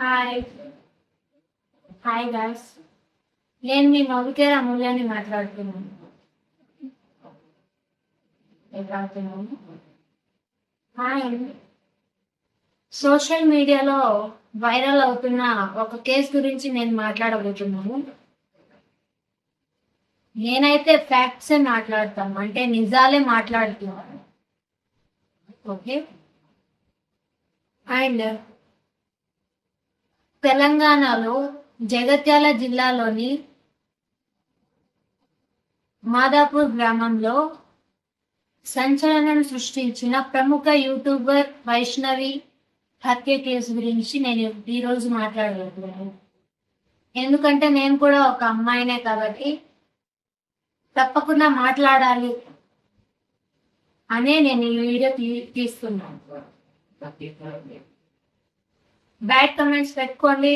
Hi hi guys. నేను మీ మౌలికేర అమూల్యాన్ని మాట్లాడుతున్నాను. Hi అండి. సోషల్ మీడియాలో వైరల్ అవుతున్న ఒక కేసు గురించి నేను మాట్లాడబోతున్నాను. నేనైతే ఫ్యాక్ట్సే మాట్లాడతాను, అంటే నిజాలే మాట్లాడుతున్నాను. ఓకే. అండ్ తెలంగాణలో జగిత్యాల జిల్లాలోని మాదాపూర్ గ్రామంలో సంచలనం సృష్టించిన ప్రముఖ యూట్యూబర్ వైష్ణవి హత్య కేసు గురించి నేను ఈరోజు మాట్లాడబోతున్నాను. ఎందుకంటే నేను కూడా ఒక అమ్మాయినే కాబట్టి తప్పకుండా మాట్లాడాలి అనే నేను ఈ వీడియో తీస్తున్నాను. బ్యాడ్ కమెంట్స్ పెట్టుకోండి,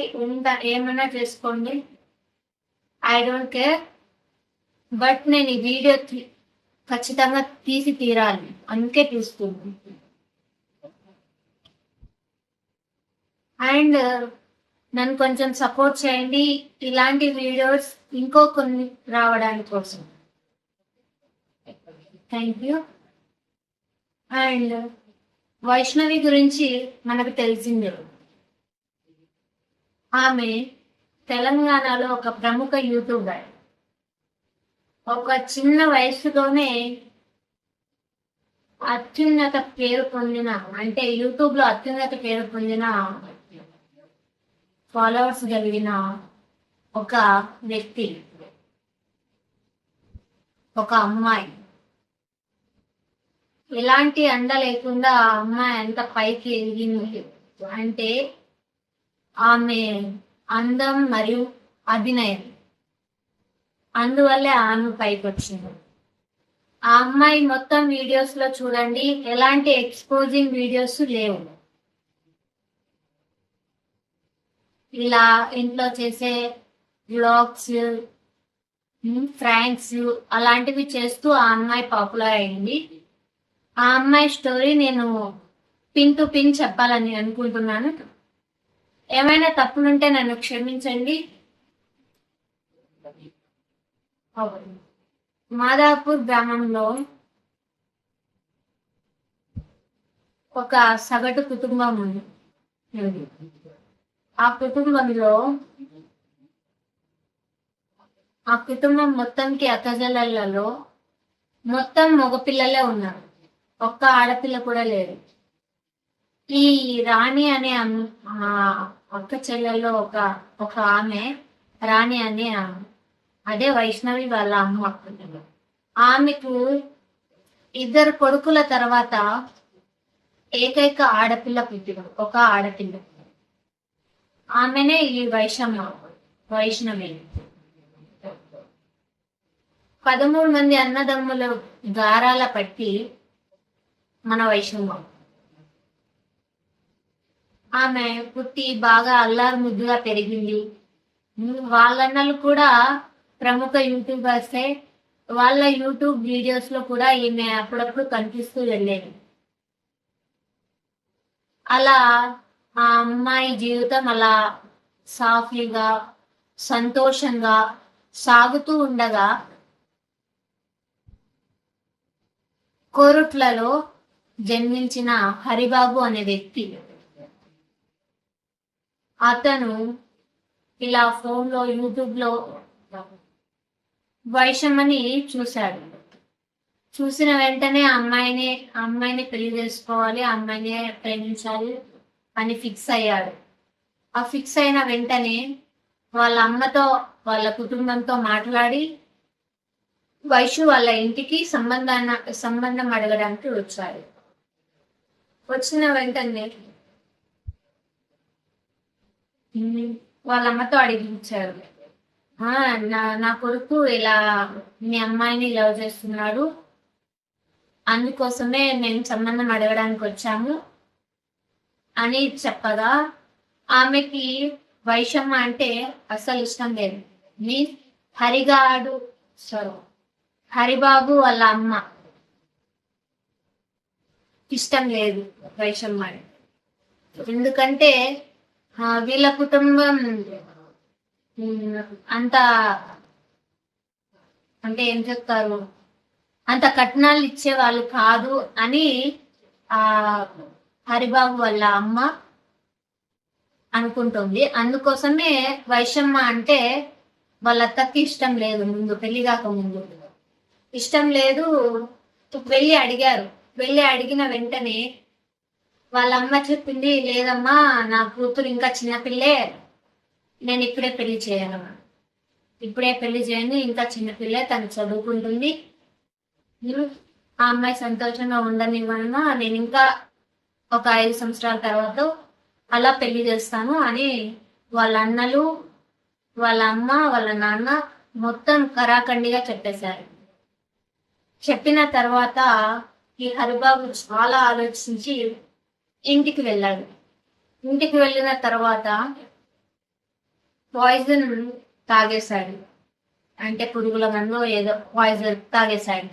ఏమైనా చేసుకోండి, ఐ డోంట్ కేర్. బట్ నేను ఈ వీడియో ఖచ్చితంగా తీసి తీరాలి, అందుకే తీస్తుంది. అండ్ నన్ను కొంచెం సపోర్ట్ చేయండి ఇలాంటి వీడియోస్ ఇంకో కొన్ని రావడానికి కోసం. Thank you. అండ్ వైష్ణవి గురించి మనకు తెలిసిందే, ఆమె తెలంగాణలో ఒక ప్రముఖ యూట్యూబర్. ఒక చిన్న వయసులోనే అత్యున్నత పేరు పొందిన, అంటే యూట్యూబ్ లో అత్యున్నత పేరు పొందిన, ఫాలోవర్స్ కలిగిన ఒక వ్యక్తి, ఒక అమ్మాయి. ఎలాంటి అండ లేకుండా ఆ అమ్మాయి ఎంత పైకి ఎదిగింది అంటే ఆమె అందం మరియు అభినయం, అందువల్లే ఆమె పైకి వచ్చింది. ఆ అమ్మాయి మొత్తం వీడియోస్ లో చూడండి, ఎలాంటి ఎక్స్పోజింగ్ వీడియోస్ లేవు. ఇలా ఇంట్లో చేసే వ్లాగ్స్, ఫ్రాంక్స్ అలాంటివి చేస్తూ ఆ అమ్మాయి పాపులర్ అయింది. ఆ అమ్మాయి స్టోరీ నేను పిన్ టు పిన్ చెప్పాలని అనుకుంటున్నాను. ఏమైనా తప్పులుంటే నన్ను క్షమించండి. మాదాపూర్ గ్రామంలో ఒక సగటు కుటుంబం ఉంది. ఆ కుటుంబం మొత్తంకి అక్కజల్లలో మొత్తం మగపిల్లలే ఉన్నారు, ఒక్క ఆడపిల్ల కూడా లేదు. ఈ రాణి అనే అక్క చెల్లెల్లో ఒక ఆమె రాణి అనే అదే వైష్ణవి వాళ్ళ అమ్మ. ఆమెకు ఇద్దరు కొడుకుల తర్వాత ఏకైక ఆడపిల్ల పుట్టింది, ఒక ఆడపిల్ల. ఆమెనే ఈ వైష్ణవి. 13 మంది అన్నదమ్ములు గారాల పట్టి మన వైష్ణవ. ఆమె పుట్టి బాగా అల్లారు ముద్దుగా పెరిగింది. వాళ్ళన్నలు కూడా ప్రముఖ యూట్యూబర్సే. వాళ్ళ యూట్యూబ్ వీడియోస్ లో కూడా ఈమె అప్పుడప్పుడు కనిపిస్తూ వెళ్ళేది. అలా ఆ అమ్మాయి జీవితం అలా సాఫీగా సంతోషంగా సాగుతూ ఉండగా కోరుట్లలో జన్మించిన హరిబాబు అనే వ్యక్తి, అతను ఇలా ఫోన్లో యూట్యూబ్ లో వైషమ్మని చూశాడు. చూసిన వెంటనే అమ్మాయిని పెళ్లి చేసుకోవాలి, అమ్మాయిని ప్రేమించాలి అని ఫిక్స్ అయ్యాడు. ఆ ఫిక్స్ అయిన వెంటనే వాళ్ళ అమ్మతో వాళ్ళ కుటుంబంతో మాట్లాడి వైషు వాళ్ళ ఇంటికి సంబంధం అడగడానికి వచ్చారు. వచ్చిన వెంటనే వాళ్ళ అమ్మతో అడిగించారు, నా కొడుకు ఇలా మీ అమ్మాయిని లవ్ చేస్తున్నాడు, అందుకోసమే మేము సంబంధం అడగడానికి వచ్చాము అని చెప్పగా ఆమెకి వైషమ్మ అంటే అస్సలు ఇష్టం లేదు. హరిబాబు వాళ్ళ అమ్మ ఇష్టం లేదు వైషమ్మ. ఎందుకంటే వీళ్ళ కుటుంబం ఉమ్, అంత అంటే ఏం చెప్తారు, అంత కట్నాలు ఇచ్చే వాళ్ళు కాదు అని ఆ హరిబాబు వాళ్ళ అమ్మ అనుకుంటుంది. అందుకోసమే వైశమ్మ అంటే వాళ్ళ అత్తకి ఇష్టం లేదు. ముందు పెళ్లి కాక ముందు ఇష్టం లేదు. వెళ్ళి అడిగారు. వెళ్ళి అడిగిన వెంటనే వాళ్ళ అమ్మ చెప్పింది, లేదమ్మా నా కూతురు ఇంకా చిన్నపిల్లే, నేను ఇప్పుడే పెళ్లి చేయను, ఇంకా చిన్నపిల్లే, తను చదువుకుంటుంది, ఆ అమ్మాయి సంతోషంగా ఉండనివ్వను, నేను ఇంకా ఒక 5 సంవత్సరాల తర్వాత అలా పెళ్లి చేస్తాను అని వాళ్ళ అన్నలు, వాళ్ళ అమ్మ, వాళ్ళ నాన్న మొత్తం కరాఖండిగా చెప్పేశారు. చెప్పిన తర్వాత ఈ హరిబాబు చాలా ఆలోచించి ఇంటికి వెళ్ళాడు. ఇంటికి వెళ్ళిన తర్వాత పాయిజన్ తాగేశాడు. అంటే పురుగుల మందు ఏదో పాయిజన్ తాగేశాడు.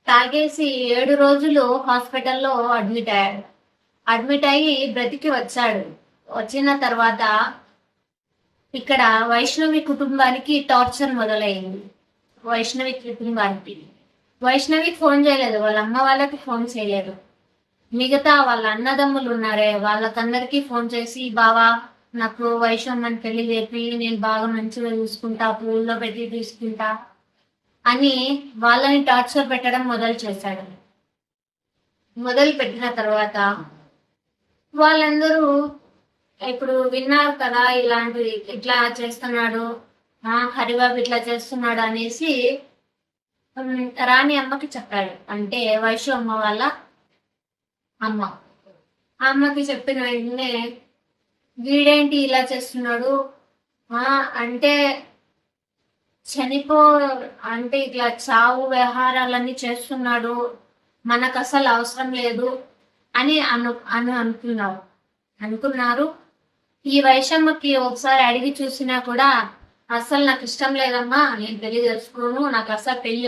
తాగేసి 7 రోజులు హాస్పిటల్లో అడ్మిట్ అయ్యాడు. అడ్మిట్ అయ్యి బ్రతికి వచ్చాడు. వచ్చిన తర్వాత ఇక్కడ వైష్ణవి కుటుంబానికి టార్చర్ మొదలైంది. వైష్ణవి కుటుంబానికి వైష్ణవికి ఫోన్ చేయలేదు, వాళ్ళ అమ్మ వాళ్ళకి ఫోన్ చేయలేదు. మిగతా వాళ్ళ అన్నదమ్ములు ఉన్నారే వాళ్ళకందరికీ ఫోన్ చేసి, బావా నాకు వైష్ణమ్మని పెళ్లి చేపి, నేను బాగా మంచిగా చూసుకుంటా, పూల్లో పెట్టి తీసుకుంటా అని వాళ్ళని టార్చర్ పెట్టడం మొదలు చేశాడు. మొదలు పెట్టిన తర్వాత వాళ్ళందరూ ఇప్పుడు విన్నారు కదా, ఇట్లా చేస్తున్నాడు, హరిబాబు ఇట్లా చేస్తున్నాడు అనేసి రాణి అమ్మకి చెప్పాడు. అంటే వైశ్వ అమ్మ వాళ్ళ అమ్మ. అమ్మకి చెప్పిన వెంటనే, వీడేంటి ఇలా చేస్తున్నాడు, అంటే చనిపో అంటే ఇట్లా చావు వ్యవహారాలన్నీ చేస్తున్నాడు, మనకు అసలు అవసరం లేదు అని అనుకున్నారు. ఈ వైషమ్మకి ఒకసారి అడిగి చూసినా కూడా, అస్సలు నాకు ఇష్టం లేదమ్మా, నేను పెళ్లి చేసుకోను, నాకు అస్సలు పెళ్లి